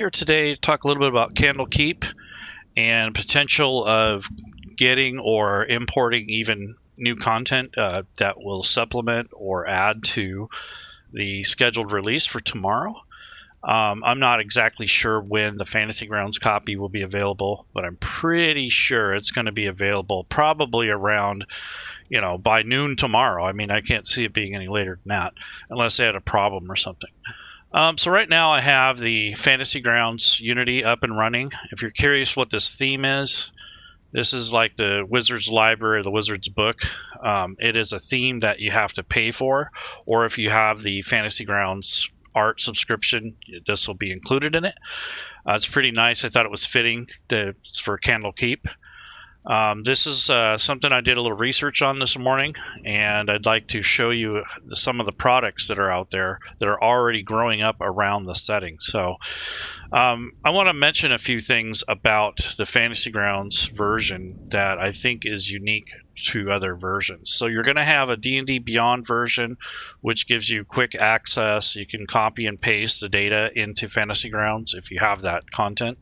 Here today to talk a little bit about Candlekeep and potential of getting or importing even new content that will supplement or add to the scheduled release for tomorrow. I'm not exactly sure when the Fantasy Grounds copy will be available, but I'm pretty sure it's going to be available probably around, by noon tomorrow. I mean, I can't see it being any later than that unless they had a problem or something. So right now I have the Fantasy Grounds Unity up and running. If you're curious what this theme is, this is like the Wizard's Library, the Wizard's Book. It is a theme that you have to pay for, or if you have the Fantasy Grounds art subscription, this will be included in it. It's pretty nice. I thought it was fitting for Candlekeep. This is something I did a little research on this morning, and I'd like to show you some of the products that are out there that are already growing up around the setting. So I want to mention a few things about the Fantasy Grounds version that I think is unique to other versions. So you're going to have a D&D Beyond version, which gives you quick access. You can copy and paste the data into Fantasy Grounds if you have that content.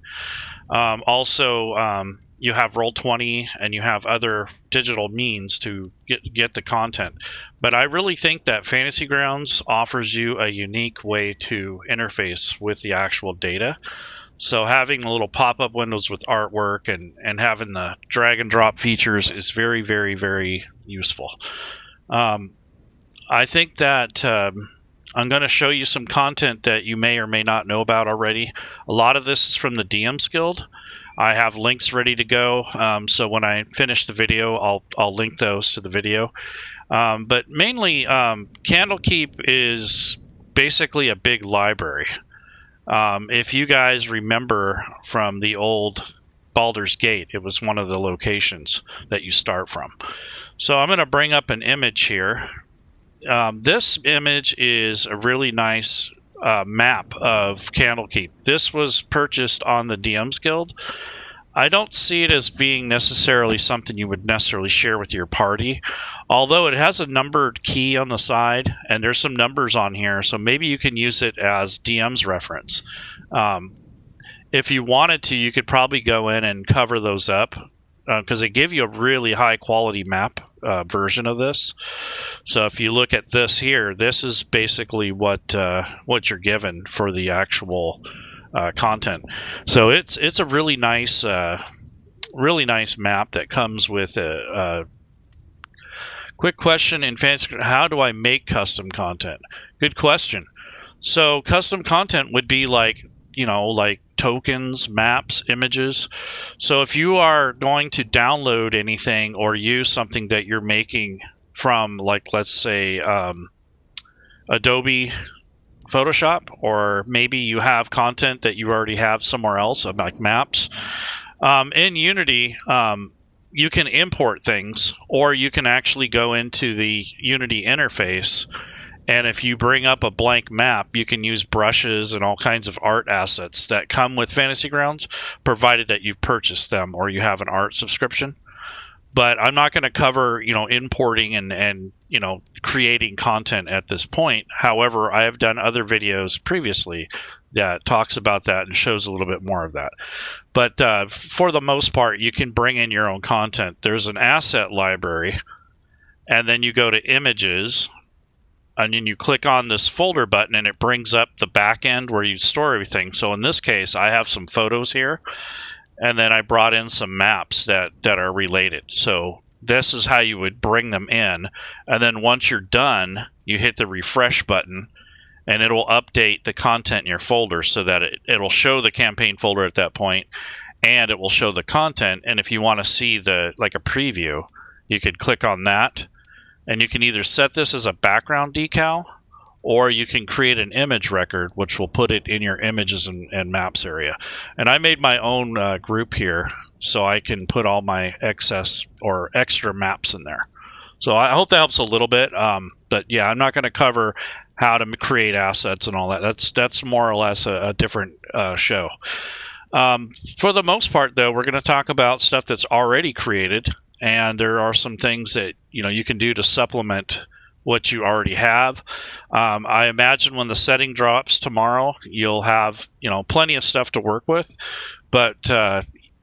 You have Roll20 and you have other digital means to get the content. But I really think that Fantasy Grounds offers you a unique way to interface with the actual data. So having little pop-up windows with artwork and having the drag and drop features is very, very, very useful. I think that I'm going to show you some content that you may or may not know about already. A lot of this is from the DM's Guild. I have links ready to go, so when I finish the video, I'll link those to the video. But mainly, Candlekeep is basically a big library. If you guys remember from the old Baldur's Gate, it was one of the locations that you start from. So I'm going to bring up an image here. This image is a really nice map of Candlekeep. This was purchased on the DM's Guild. I don't see it as being necessarily something you would necessarily share with your party, although it has a numbered key on the side and there's some numbers on here, so maybe you can use it as DM's reference. If you wanted to, you could probably go in and cover those up because they give you a really high quality map version of this. So if you look at this here, this is basically what you're given for the actual content. So it's a really nice map that comes with a quick question in Fantasy. How do I make custom content? Good question. So custom content would be like tokens, maps, images. So if you are going to download anything or use something that you're making from, like, let's say Adobe Photoshop, or maybe you have content that you already have somewhere else, like maps, in Unity, you can import things, or you can actually go into the Unity interface. And if you bring up a blank map, you can use brushes and all kinds of art assets that come with Fantasy Grounds, provided that you've purchased them or you have an art subscription. But I'm not going to cover, importing and creating content at this point. However, I have done other videos previously that talks about that and shows a little bit more of that. But for the most part, you can bring in your own content. There's an asset library, and then you go to images, and then you click on this folder button and it brings up the back end where you store everything. So in this case, I have some photos here, and then I brought in some maps that are related. So this is how you would bring them in. And then once you're done, you hit the refresh button and it'll update the content in your folder so that it'll show the campaign folder at that point, and it will show the content. And if you want to see like a preview, you could click on that. And you can either set this as a background decal, or you can create an image record, which will put it in your images and maps area. And I made my own group here, so I can put all my excess or extra maps in there. So I hope that helps a little bit. But yeah, I'm not going to cover how to create assets and all that. That's more or less a different show. For the most part, though, we're going to talk about stuff that's already created. And there are some things that you can do to supplement what you already have. I imagine when the setting drops tomorrow, you'll have plenty of stuff to work with. But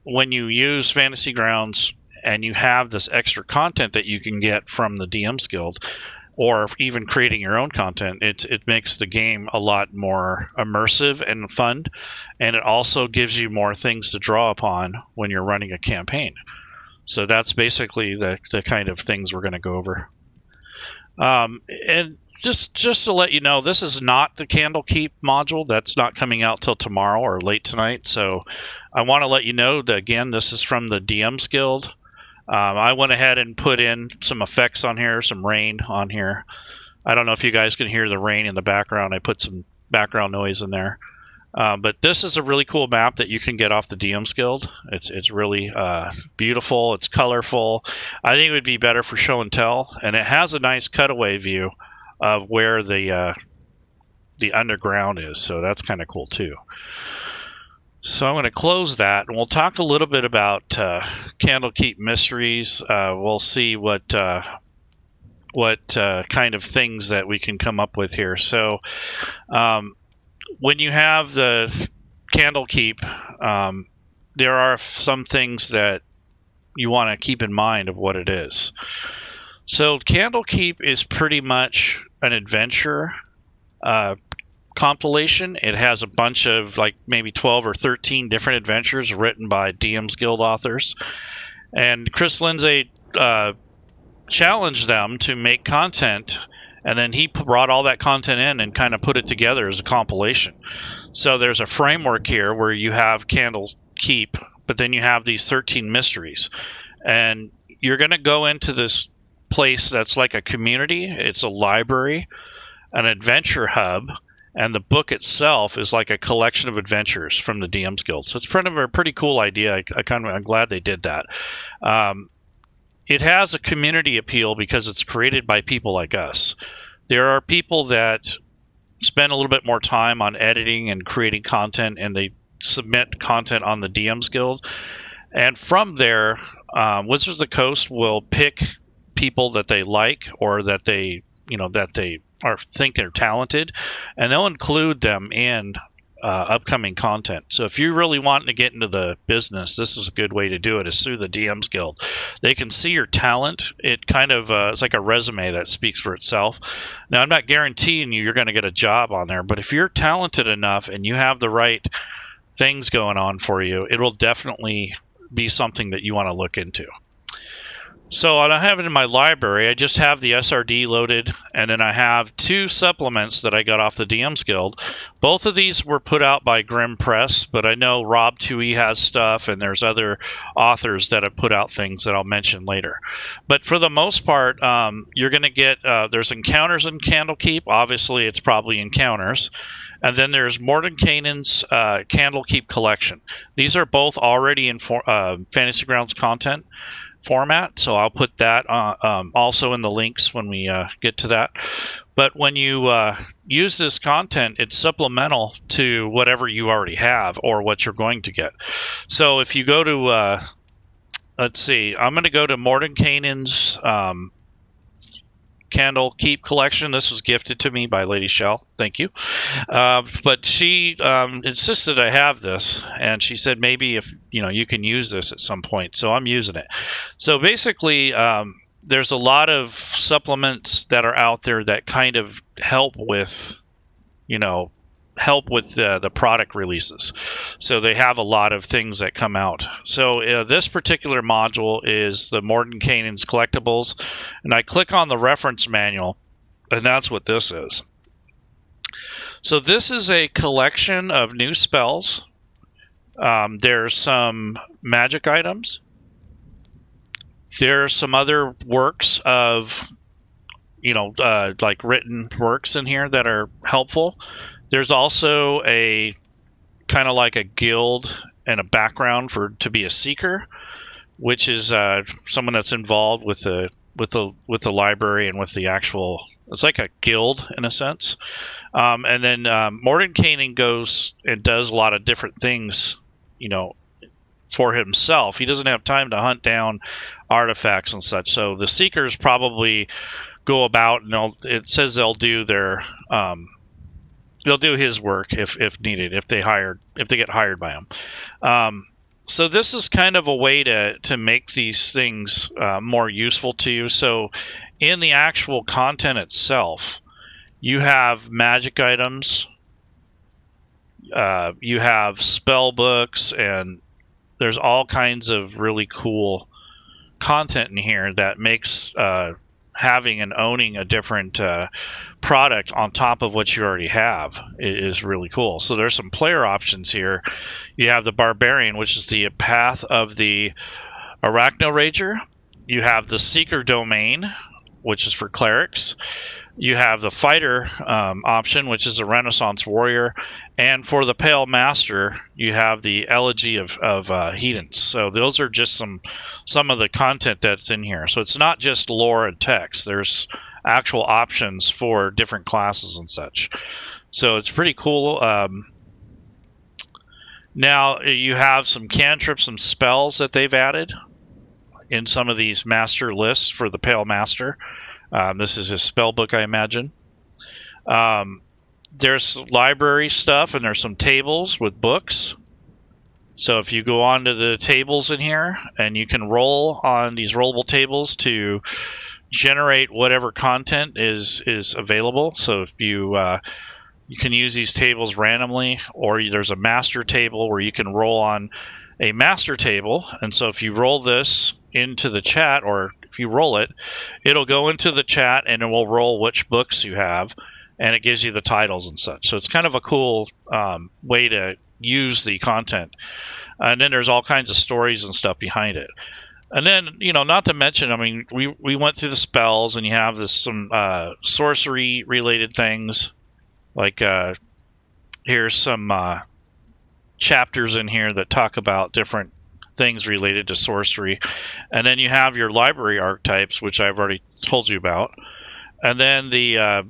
when you use Fantasy Grounds and you have this extra content that you can get from the DM's Guild, or even creating your own content, it makes the game a lot more immersive and fun, and it also gives you more things to draw upon when you're running a campaign. So that's basically the kind of things we're going to go over. And just to let you know, this is not the Candlekeep module. That's not coming out till tomorrow or late tonight. So I want to let you know that, again, this is from the DM's Guild. I went ahead and put in some effects on here, some rain on here. I don't know if you guys can hear the rain in the background. I put some background noise in there. But this is a really cool map that you can get off the DM's Guild. It's really beautiful. It's colorful. I think it would be better for show and tell, and it has a nice cutaway view of where the underground is. So that's kind of cool too. So I'm going to close that, and we'll talk a little bit about Candlekeep mysteries. We'll see what kind of things that we can come up with here. So when you have the Candlekeep, there are some things that you want to keep in mind of what it is. So Candlekeep is pretty much an adventure compilation. It has a bunch of maybe 12 or 13 different adventures written by DM's Guild authors. And Chris Lindsay challenged them to make content, and then he brought all that content in and kind of put it together as a compilation. So there's a framework here where you have Candlekeep, but then you have these 13 mysteries. And you're going to go into this place that's like a community. It's a library, an adventure hub, and the book itself is like a collection of adventures from the DM's Guild. So it's kind of a pretty cool idea. I'm glad they did that. It has a community appeal because it's created by people like us. There are people that spend a little bit more time on editing and creating content, and they submit content on the DM's Guild. And from there, Wizards of the Coast will pick people that they like, or that they think are talented, and they'll include them in upcoming content. So if you're really wanting to get into the business, this is a good way to do it, is through the DM's Guild. They can see your talent. It kind of it's like a resume that speaks for itself. Now, I'm not guaranteeing you're going to get a job on there, but if you're talented enough and you have the right things going on for you, it'll definitely be something that you want to look into. So I have it in my library. I just have the SRD loaded, and then I have 2 supplements that I got off the DM's Guild. Both of these were put out by Grimm Press, but I know Rob 2E has stuff, and there's other authors that have put out things that I'll mention later. But for the most part, you're going to get, there's encounters in Candlekeep. Obviously, it's probably encounters. And then there's Mordenkainen's Candlekeep collection. These are both already in Fantasy Grounds content format, so I'll put that also in the links when we get to that. But when you use this content, it's supplemental to whatever you already have or what you're going to get. So if you go to let's see, I'm going to go to Mordenkainen's Candlekeep collection. This was gifted to me by Lady Shell. Thank you. But she insisted I have this, and she said maybe if you can use this at some point. So I'm using it. So basically, there's a lot of supplements that are out there that kind of help with the product releases. So they have a lot of things that come out. So this particular module is the Mordenkainen's collectibles, and I click on the reference manual, and that's what this is. So this is a collection of new spells. There's some magic items. There are some other works of like written works in here that are helpful. There's also a kind of like a guild and a background to be a seeker, which is someone that's involved with the library and with the actual. It's like a guild in a sense. And then Mordenkainen goes and does a lot of different things, for himself. He doesn't have time to hunt down artifacts and such. So the seeker's probably go about, and it says they'll do their they'll do his work if needed, if they get hired by him. So this is kind of a way to make these things more useful to you. So in the actual content itself, you have magic items, you have spell books, and there's all kinds of really cool content in here that makes having and owning a different product on top of what you already have is really cool. So there's some player options here. You have the Barbarian, which is the path of the Arachno Rager. You have the Seeker Domain, which is for clerics. You have the Fighter option, which is a Renaissance warrior. And for the Pale Master, you have the Elegy of Hedons. So those are just some of the content that's in here. So it's not just lore and text. There's actual options for different classes and such. So it's pretty cool. Now you have some cantrips, some spells that they've added in some of these master lists for the Pale Master. This is his spell book, I imagine. There's library stuff, and there's some tables with books. So if you go onto the tables in here, and you can roll on these rollable tables to generate whatever content is available. So if you can use these tables randomly, or there's a master table where you can roll on a master table. And so if you roll this into the chat, or if you roll it, it'll go into the chat and it will roll which books you have, and it gives you the titles and such. So it's kind of a cool way to use the content. And then there's all kinds of stories and stuff behind it. And then, not to mention, I mean, we went through the spells, and you have some sorcery related things. Like here's some chapters in here that talk about different things related to sorcery. And then you have your library archetypes, which I've already told you about. And then the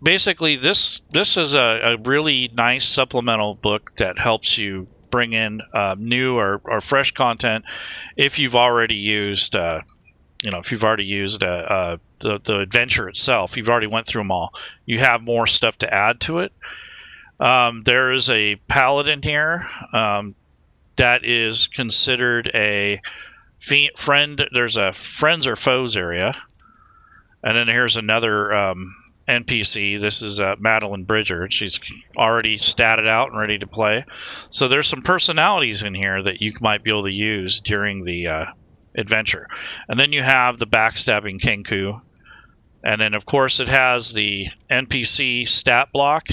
basically this is a really nice supplemental book that helps you bring in new or fresh content if you've already used if you've already used the adventure itself. You've already went through them all. You have more stuff to add to it. There is a paladin here that is considered a friend. There's a friends or foes area. And then here's another NPC. This is Madeline Bridger. She's already statted out and ready to play. So there's some personalities in here that you might be able to use during the adventure. And then you have the backstabbing Kenku. And then, of course, it has the NPC stat block.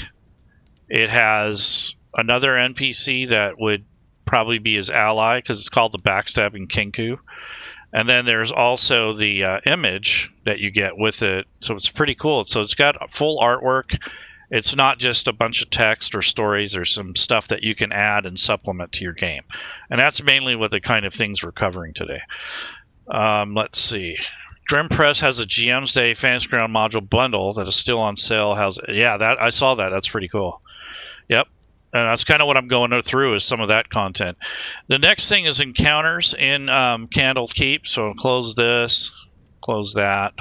It has another NPC that would probably be his ally, because it's called the backstabbing Kenku. And then there's also the image that you get with it. So it's pretty cool. So it's got full artwork. It's not just a bunch of text or stories. There's some stuff that you can add and supplement to your game. And that's mainly what the kind of things we're covering today. Let's see. Grim Press has a GM's Day Fantasy Ground module bundle that is still on sale. I saw that. That's pretty cool. Yep. And that's kind of what I'm going through, is some of that content. The next thing is encounters in Candlekeep. So I'll close this, close that,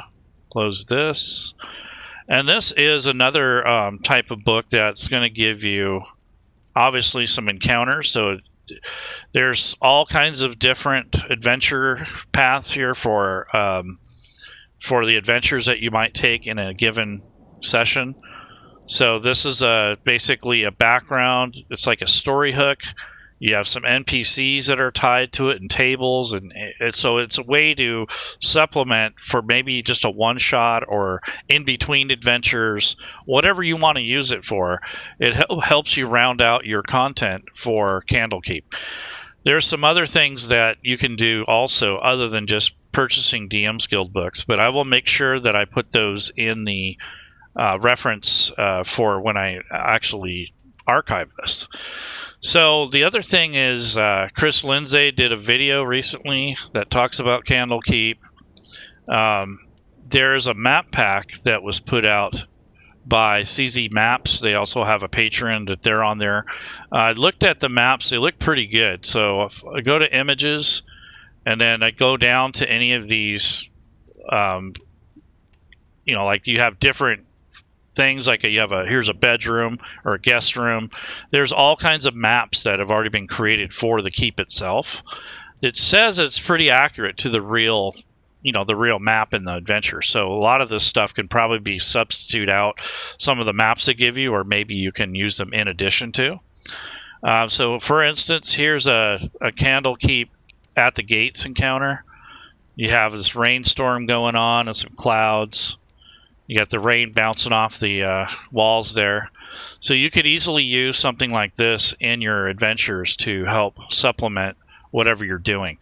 close this. And this is another type of book that's going to give you, obviously, some encounters. So there's all kinds of different adventure paths here for the adventures that you might take in a given session. So this is basically a background. It's like a story hook. You have some NPCs that are tied to it and tables, and so it's a way to supplement for maybe just a one-shot or in-between adventures, whatever you want to use it for. It helps you round out your content for Candlekeep. There's some other things that you can do also other than just purchasing DM's Guild books, but I will make sure that I put those in the reference for when I actually archive this. So the other thing is Chris Lindsay did a video recently that talks about Candlekeep. There's a map pack that was put out by CZ Maps. They also have a Patreon that they're on there. I looked at the maps. They look pretty good. So if I go to images and then I go down to any of these you know, like you have different things, like here's a bedroom or a guest room. There's all kinds of maps that have already been created for the keep itself. It says it's pretty accurate to the real, you know, the real map in the adventure. So a lot of this stuff can probably be substitute out some of the maps they give you, or maybe you can use them in addition to. So for instance, here's a Candlekeep at the gates encounter. You have this rainstorm going on and some clouds. You got the rain bouncing off the walls there. So you could easily use something like this in your adventures to help supplement whatever you're doing.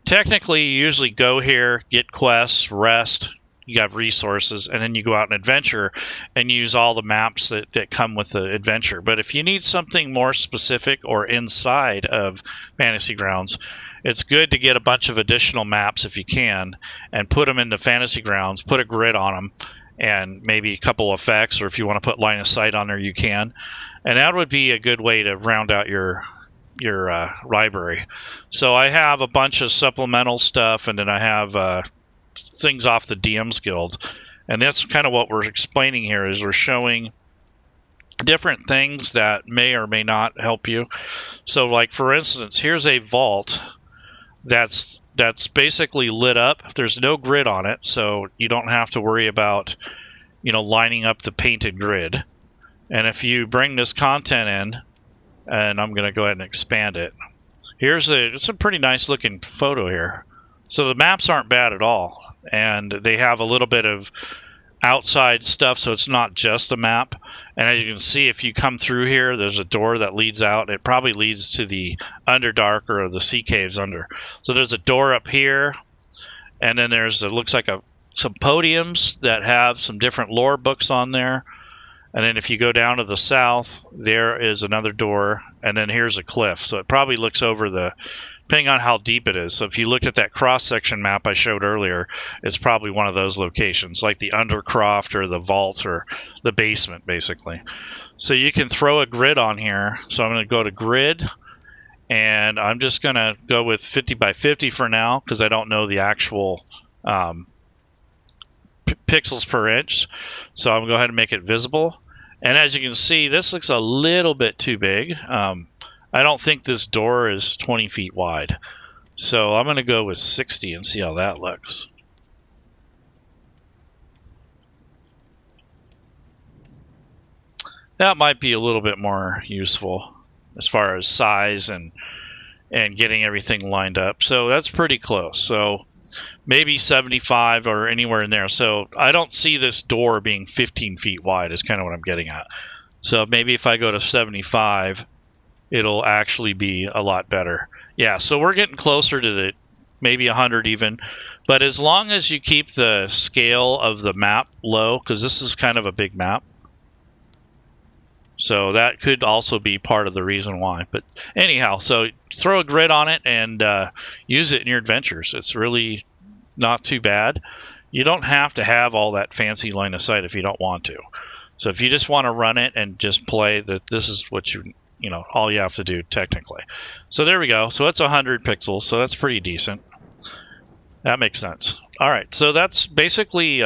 Technically, you usually go here, get quests, rest, you have resources, and then you go out and adventure and use all the maps that come with the adventure. But if you need something more specific or inside of Fantasy Grounds, it's good to get a bunch of additional maps if you can and put them into Fantasy Grounds, put a grid on them, and maybe a couple effects, or if you want to put line of sight on there, you can. And that would be a good way to round out your library. So I have a bunch of supplemental stuff, and then I have things off the DM's Guild, and that's kind of what we're explaining here. Is we're showing different things that may or may not help you. So, like for instance, here's a vault that's basically lit up. There's no grid on it, so you don't have to worry about, you know, lining up the painted grid. And if you bring this content in, and I'm going to go ahead and expand it. It's a pretty nice looking photo here. So the maps aren't bad at all, and they have a little bit of outside stuff, so it's not just the map. And as you can see, if you come through here, there's a door that leads out. It probably leads to the Underdark or the sea caves under. So there's a door up here, and then it looks like some podiums that have some different lore books on there. And then if you go down to the south, there is another door, and then here's a cliff. So it probably looks over depending on how deep it is. So if you looked at that cross-section map I showed earlier, it's probably one of those locations, like the Undercroft or the vault or the basement, basically. So you can throw a grid on here. So I'm going to go to grid, and I'm just going to go with 50 by 50 for now, because I don't know the actual pixels per inch. So I'm going to go ahead and make it visible. And as you can see, this looks a little bit too big. I don't think this door is 20 feet wide. So I'm going to go with 60 and see how that looks. That might be a little bit more useful as far as size and getting everything lined up. So that's pretty close. So maybe 75 or anywhere in there. So I don't see this door being 15 feet wide is kind of what I'm getting at. So maybe if I go to 75, it'll actually be a lot better. Yeah, so we're getting closer to maybe 100 even. But as long as you keep the scale of the map low, because this is kind of a big map. So that could also be part of the reason why. But anyhow, so throw a grid on it and use it in your adventures. It's really not too bad. You don't have to have all that fancy line of sight if you don't want to. So if you just want to run it and just play, this is what you know, all you have to do technically. So there we go. So it's 100 pixels. So that's pretty decent. That makes sense. All right. So that's basically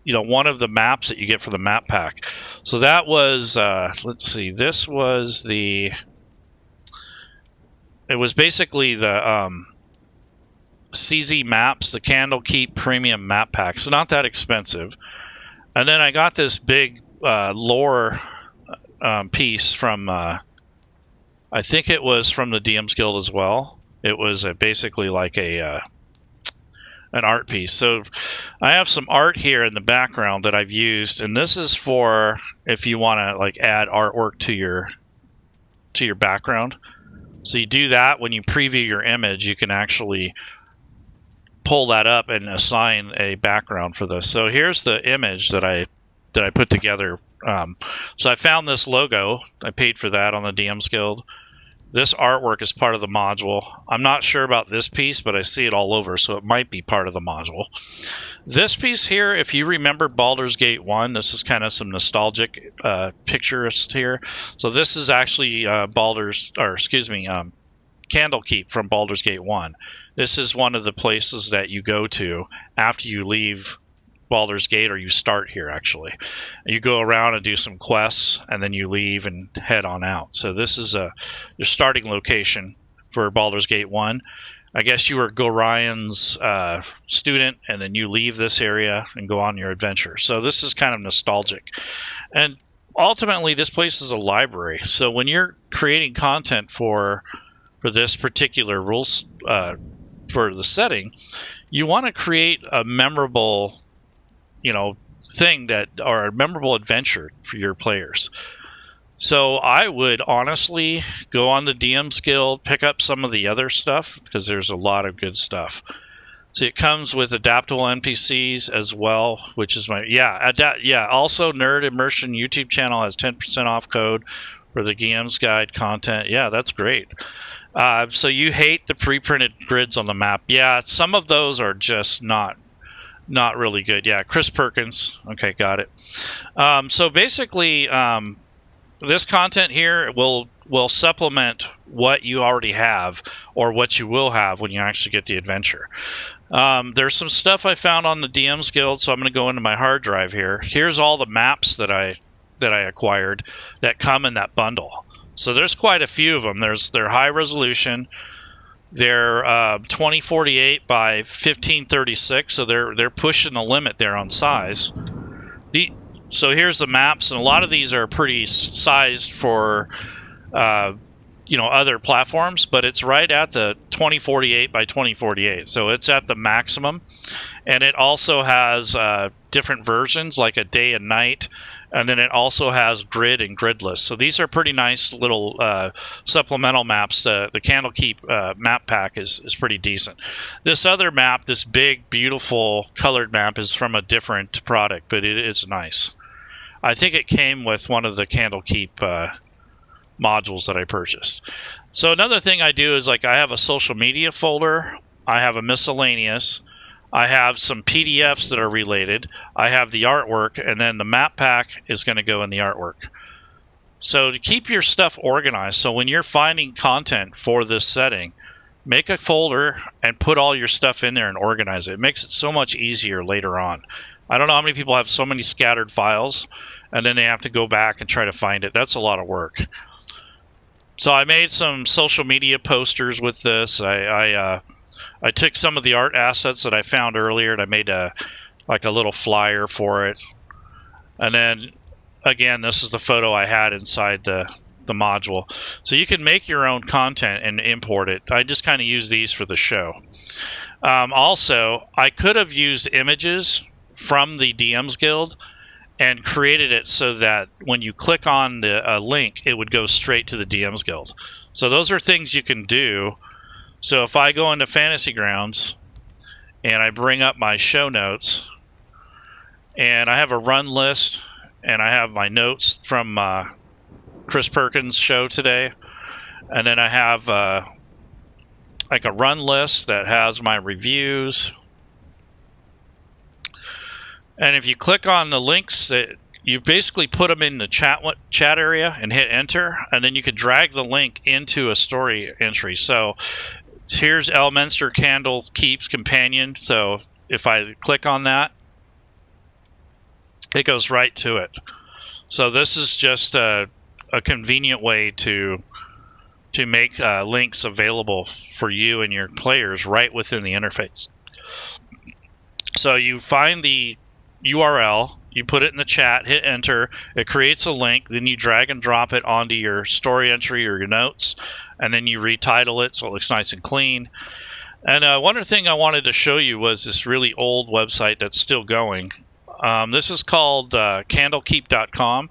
you know, one of the maps that you get for the map pack. So that was, let's see, this was it was basically the CZ maps, the Candlekeep premium map pack. So not that expensive. And then I got this big lore piece from, I think it was from the DM's Guild as well. It was basically like an art piece. So I have some art here in the background that I've used, and this is for if you want to like add artwork to your background. So you do that when you preview your image, you can actually pull that up and assign a background for this. So here's the image that I put together. So I found this logo. I paid for that on the DM's Guild. This artwork is part of the module. I'm not sure about this piece, but I see it all over, so it might be part of the module. This piece here, if you remember Baldur's Gate 1, this is kind of some nostalgic picturist here. So this is actually Candlekeep from Baldur's Gate 1. This is one of the places that you go to after you leave Baldur's Gate, or you start here actually. You go around and do some quests, and then you leave and head on out. So this is your starting location for Baldur's Gate 1. I guess you were Gorion's student, and then you leave this area and go on your adventure. So this is kind of nostalgic. And ultimately, this place is a library. So when you're creating content for this particular rules for the setting, you want to create a memorable, thing or a memorable adventure for your players. So I would honestly go on the DM's Guild, pick up some of the other stuff, because there's a lot of good stuff. So it comes with adaptable NPCs as well, which is also Nerd Immersion YouTube channel has 10% off code for the GM's Guide content. Yeah, that's great. So you hate the pre-printed grids on the map. Yeah, some of those are just not really good. Yeah, Chris Perkins. Okay, got it. So basically, this content here will supplement what you already have, or what you will have when you actually get the adventure. There's some stuff I found on the DM's Guild, so I'm going to go into my hard drive here. Here's all the maps that I acquired that come in that bundle. So there's quite a few of them. They're high resolution. They're 2048 by 1536, so they're pushing the limit there on size. So here's the maps, and a lot of these are pretty sized for other platforms, but it's right at the 2048 by 2048, so it's at the maximum. And it also has different versions, like a day and night, and then it also has grid and gridless. So these are pretty nice little supplemental maps. The Candlekeep map pack is pretty decent. This other map, this big, beautiful colored map, is from a different product, but it is nice. I think it came with one of the Candlekeep modules that I purchased. So another thing I do is, like, I have a social media folder, I have a miscellaneous, I have some PDFs that are related, I have the artwork, and then the map pack is going to go in the artwork. So to keep your stuff organized, so when you're finding content for this setting, make a folder and put all your stuff in there and organize it. It makes it so much easier later on. I don't know how many people have so many scattered files, and then they have to go back and try to find it. That's a lot of work. So I made some social media posters with this. I took some of the art assets that I found earlier, and I made a little flyer for it. And then, again, this is the photo I had inside the module. So you can make your own content and import it. I just kind of use these for the show. Also, I could have used images from the DM's Guild and created it so that when you click on the link, it would go straight to the DM's Guild. So those are things you can do. So if I go into Fantasy Grounds and I bring up my show notes, and I have a run list, and I have my notes from Chris Perkins' show today, and then I have like a run list that has my reviews. And if you click on the links, that you basically put them in the chat area and hit enter, and then you can drag the link into a story entry. So here's Elminster Candlekeep's companion. So if I click on that, it goes right to it. So this is just a convenient way to make links available for you and your players right within the interface. So you find the URL, you put it in the chat, hit enter, it creates a link, then you drag and drop it onto your story entry or your notes, and then you retitle it so it looks nice and clean. And one other thing I wanted to show you was this really old website that's still going. This is called Candlekeep.com.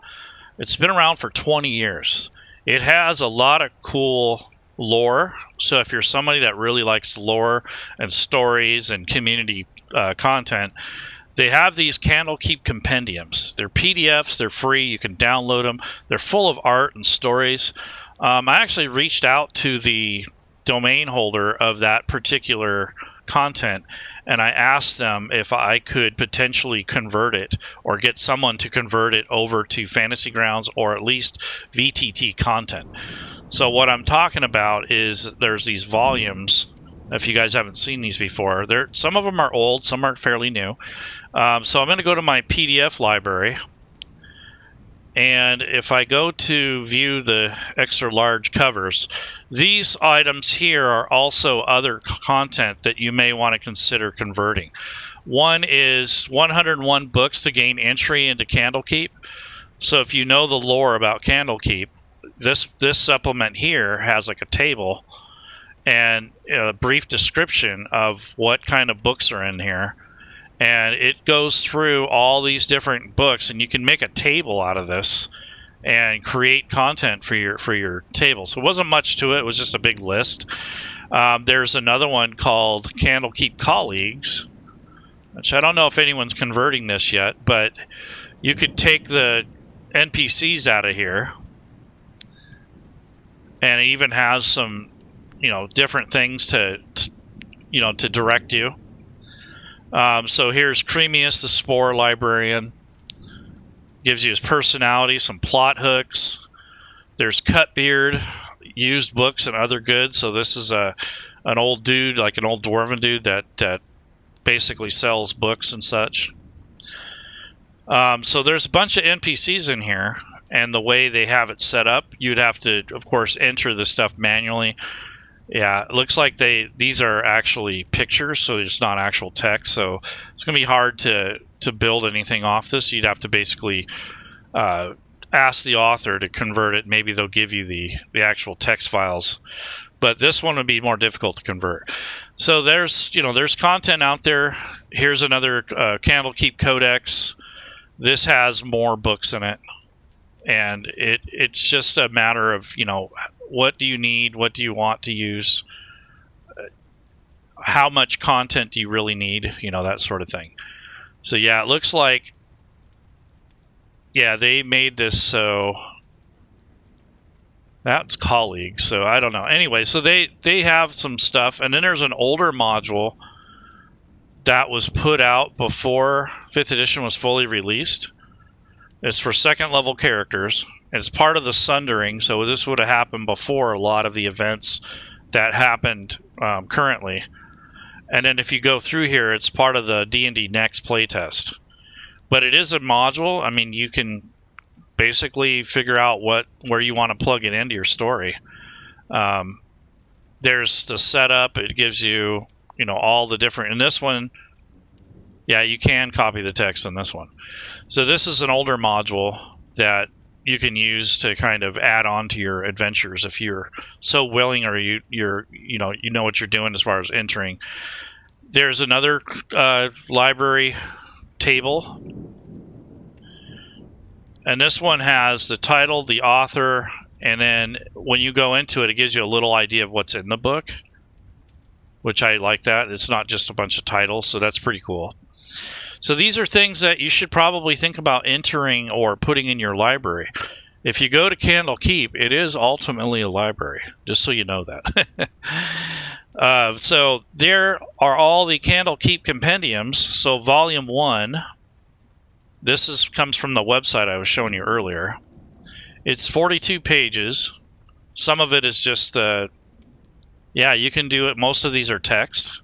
It's been around for 20 years. It has a lot of cool lore. So if you're somebody that really likes lore and stories and community content, they have these Candlekeep compendiums. They're PDFs. They're free. You can download them. They're full of art and stories. I actually reached out to the domain holder of that particular content, and I asked them if I could potentially convert it or get someone to convert it over to Fantasy Grounds or at least VTT content. So what I'm talking about is there's these volumes if you guys haven't seen these before. Some of them are old, some are fairly new. So I'm going to go to my PDF library. And if I go to view the extra large covers, these items here are also other content that you may want to consider converting. One is 101 books to gain entry into Candlekeep. So if you know the lore about Candlekeep, this supplement here has like a table and a brief description of what kind of books are in here. And it goes through all these different books, and you can make a table out of this and create content for your table. So it wasn't much to it. It was just a big list. There's another one called Candlekeep Colleagues, which I don't know if anyone's converting this yet, but you could take the NPCs out of here, and it even has some, different things to direct you. So here's Creamius, the Spore Librarian. Gives you his personality, some plot hooks. There's Cutbeard, used books and other goods. So this is an old dude, like an old dwarven dude that basically sells books and such. So there's a bunch of NPCs in here, and the way they have it set up, you'd have to, of course, enter the stuff manually. Yeah, it looks like these are actually pictures, so it's not actual text. So it's going to be hard to build anything off this. You'd have to basically ask the author to convert it. Maybe they'll give you the actual text files. But this one would be more difficult to convert. So there's content out there. Here's another Candlekeep Codex. This has more books in it. And it's just a matter of, what do you need? What do you want to use? How much content do you really need? That sort of thing. So yeah, it looks like, they made this so that's Colleagues. So I don't know. Anyway, so they have some stuff, and then there's an older module that was put out before 5th edition was fully released. It's for 2nd level characters. It's part of the Sundering, so this would have happened before a lot of the events that happened currently. And then if you go through here, it's part of the D&D Next playtest. But it is a module. I mean, you can basically figure out where you want to plug it into your story. There's the setup. It gives you, all the different... In this one, yeah, you can copy the text in this one. So this is an older module that you can use to kind of add on to your adventures if you're so willing, or you know what you're doing as far as entering. There's another library table, and this one has the title, the author, and then when you go into it, it gives you a little idea of what's in the book, which I like that. It's not just a bunch of titles, so that's pretty cool. So these are things that you should probably think about entering or putting in your library. If you go to Candlekeep, it is ultimately a library, just so you know that. So there are all the Candlekeep compendiums. So Volume 1, this comes from the website I was showing you earlier. It's 42 pages. Some of it is just, you can do it. Most of these are text.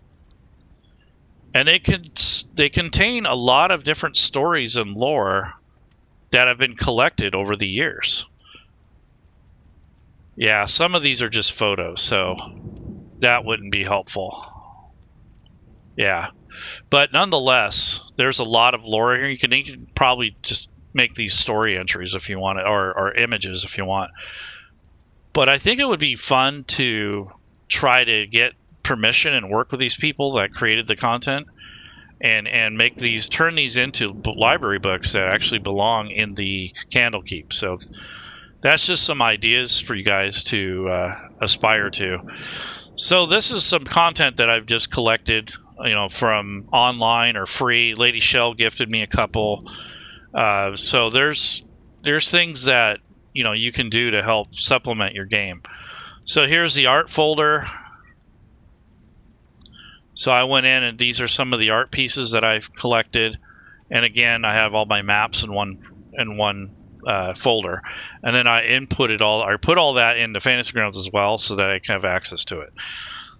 And they contain a lot of different stories and lore that have been collected over the years. Yeah, some of these are just photos, so that wouldn't be helpful. Yeah, but nonetheless, there's a lot of lore here. You can probably just make these story entries if you want it, or images if you want. But I think it would be fun to try to get permission and work with these people that created the content and turn these into library books that actually belong in the Candlekeep. So that's just some ideas for you guys to aspire to. So this is some content that I've just collected, from online or free. Lady Shell gifted me a couple. So there's things that you can do to help supplement your game. So here's the art folder. So I went in, and these are some of the art pieces that I've collected. And again, I have all my maps in one folder. And then I put all that into Fantasy Grounds as well, so that I can have access to it.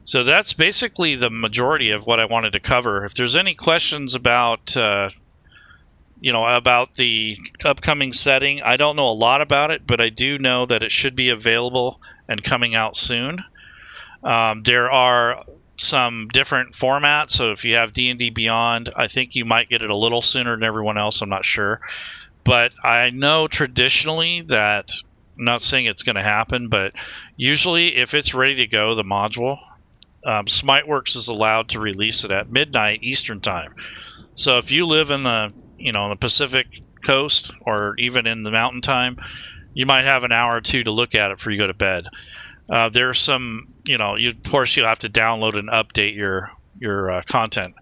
So that's basically the majority of what I wanted to cover. If there's any questions about about the upcoming setting, I don't know a lot about it, but I do know that it should be available and coming out soon. There are some different formats, so if you have D&D Beyond, I think you might get it a little sooner than everyone else. I'm not sure, but I know traditionally that, I'm not saying it's going to happen, but usually if it's ready to go, the module, Smiteworks is allowed to release it at midnight Eastern time. So if you live in the the Pacific coast or even in the mountain time, you might have an hour or two to look at it before you go to bed. There's some, of course you'll have to download and update your content,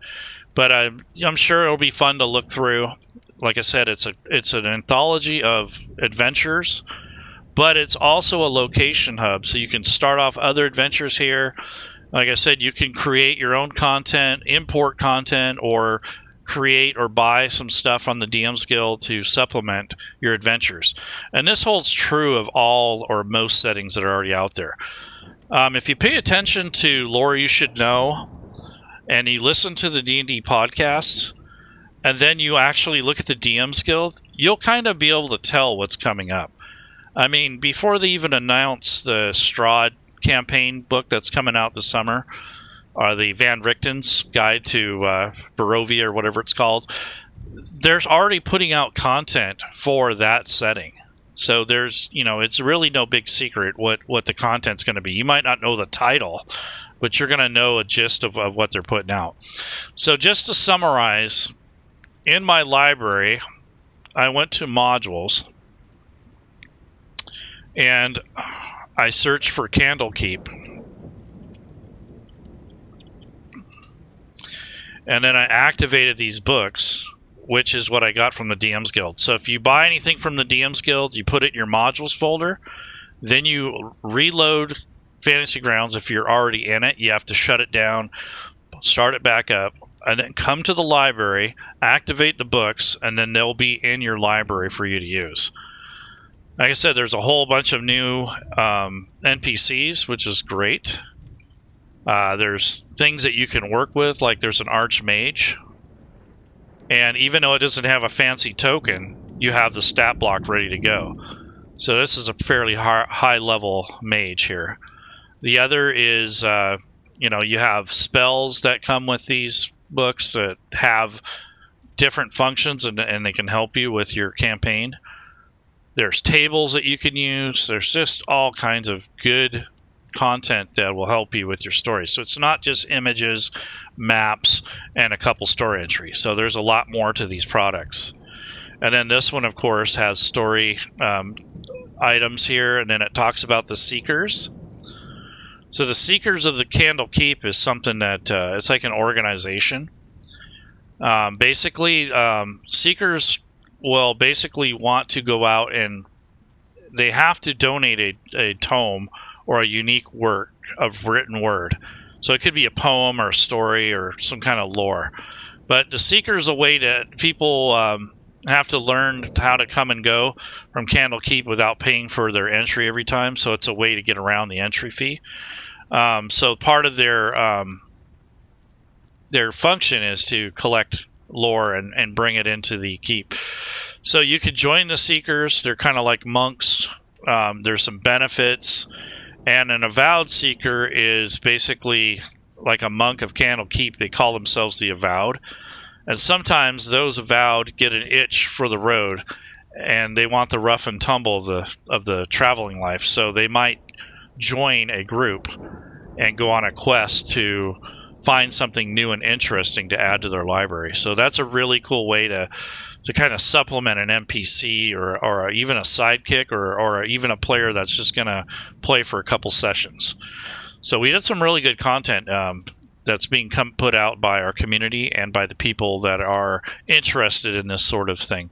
but I'm sure it'll be fun to look through. Like I said, it's an anthology of adventures, but it's also a location hub, so you can start off other adventures here. Like I said, you can create your own content, import content, or create or buy some stuff on the DM's Guild to supplement your adventures. And this holds true of all or most settings that are already out there. If you pay attention to Lore You Should Know, and you listen to the D&D podcast, and then you actually look at the DM's Guild, you'll kind of be able to tell what's coming up. I mean, before they even announce the Strahd campaign book that's coming out this summer, the Van Richten's Guide to Barovia, or whatever it's called, there's already putting out content for that setting. So there's, it's really no big secret what the content's going to be. You might not know the title, but you're going to know a gist of what they're putting out. So just to summarize, in my library, I went to modules, and I searched for Candlekeep. And then I activated these books, which is what I got from the DM's Guild. So if you buy anything from the DM's Guild, you put it in your modules folder, then you reload Fantasy Grounds. If you're already in it, you have to shut it down, start it back up, and then come to the library, activate the books, and then they'll be in your library for you to use. Like I said, there's a whole bunch of new NPCs, which is great. There's things that you can work with, like there's an Archmage. And even though it doesn't have a fancy token, you have the stat block ready to go. So this is a fairly high level mage here. The other is, you have spells that come with these books that have different functions, and they can help you with your campaign. There's tables that you can use. There's just all kinds of good content that will help you with your story. So it's not just images, maps, and a couple story entries. So there's a lot more to these products. And then this one, of course, has story items here, and then it talks about the Seekers. So the Seekers of the Candlekeep is something that it's like an organization. Seekers will basically want to go out, and they have to donate a tome or a unique work of written word. So it could be a poem or a story or some kind of lore. But the Seeker is a way that people have to learn how to come and go from Candlekeep without paying for their entry every time. So it's a way to get around the entry fee. So part of their function is to collect lore and bring it into the keep. So you could join the Seekers. They're kind of like monks. There's some benefits. And an Avowed Seeker is basically like a monk of Candlekeep. They call themselves the Avowed. And sometimes those Avowed get an itch for the road, and they want the rough and tumble of the traveling life. So they might join a group and go on a quest to find something new and interesting to add to their library. So that's a really cool way to kind of supplement an NPC or even a sidekick or even a player that's just going to play for a couple sessions. So we did some really good content that's being put out by our community and by the people that are interested in this sort of thing.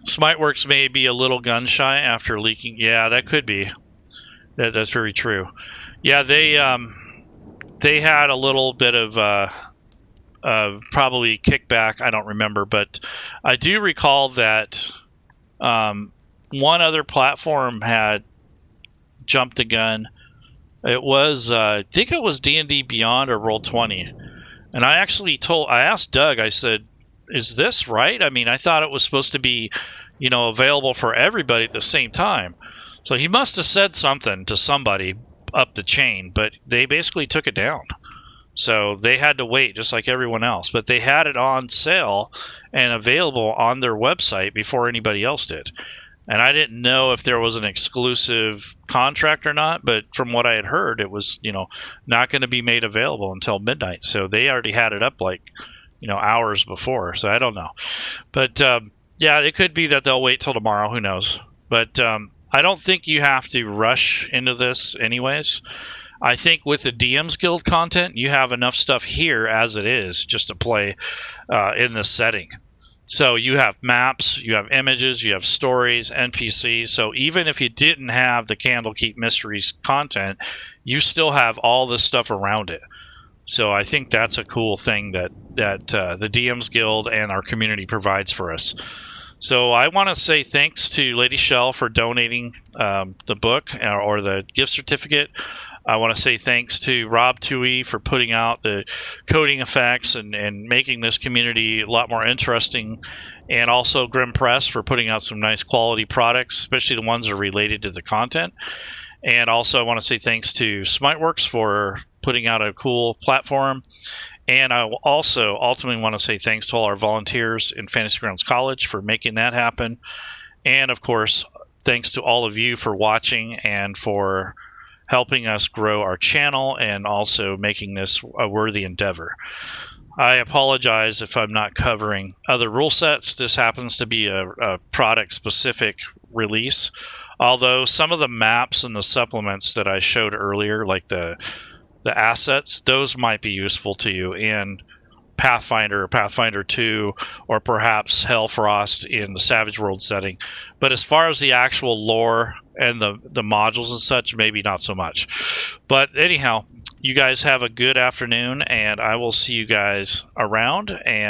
Smiteworks may be a little gun shy after leaking. Yeah, that could be. That's very true. Yeah, they had a little bit of probably kickback. I don't remember, but I do recall that one other platform had jumped the gun It was, I think it was D&D Beyond or Roll20. And I asked Doug, I said, is this right? I mean, I thought it was supposed to be, available for everybody at the same time. So he must have said something to somebody up the chain, but they basically took it down. So they had to wait just like everyone else. But they had it on sale and available on their website before anybody else did. And I didn't know if there was an exclusive contract or not, but from what I had heard, it was, not going to be made available until midnight. So they already had it up like, hours before. So I don't know. But yeah, it could be that they'll wait till tomorrow. Who knows? But I don't think you have to rush into this anyways. I think with the DM's Guild content, you have enough stuff here as it is just to play in this setting. So you have maps, you have images, you have stories, NPCs. So even if you didn't have the Candlekeep Mysteries content, you still have all this stuff around it. So I think that's a cool thing that the DM's Guild and our community provides for us. So I want to say thanks to Lady Shell for donating the book or the gift certificate. I want to say thanks to Rob Tui for putting out the coding effects and making this community a lot more interesting, and also Grim Press for putting out some nice quality products, especially the ones that are related to the content. And also I want to say thanks to Smiteworks for putting out a cool platform. And I also ultimately want to say thanks to all our volunteers in Fantasy Grounds College for making that happen. And of course, thanks to all of you for watching and for helping us grow our channel and also making this a worthy endeavor. I apologize if I'm not covering other rule sets. This happens to be a product-specific release. Although some of the maps and the supplements that I showed earlier, like the assets, those might be useful to you in Pathfinder or Pathfinder 2, or perhaps Hellfrost in the Savage World setting. But as far as the actual lore and the modules and such, maybe not so much. But anyhow, you guys have a good afternoon, and I will see you guys around. And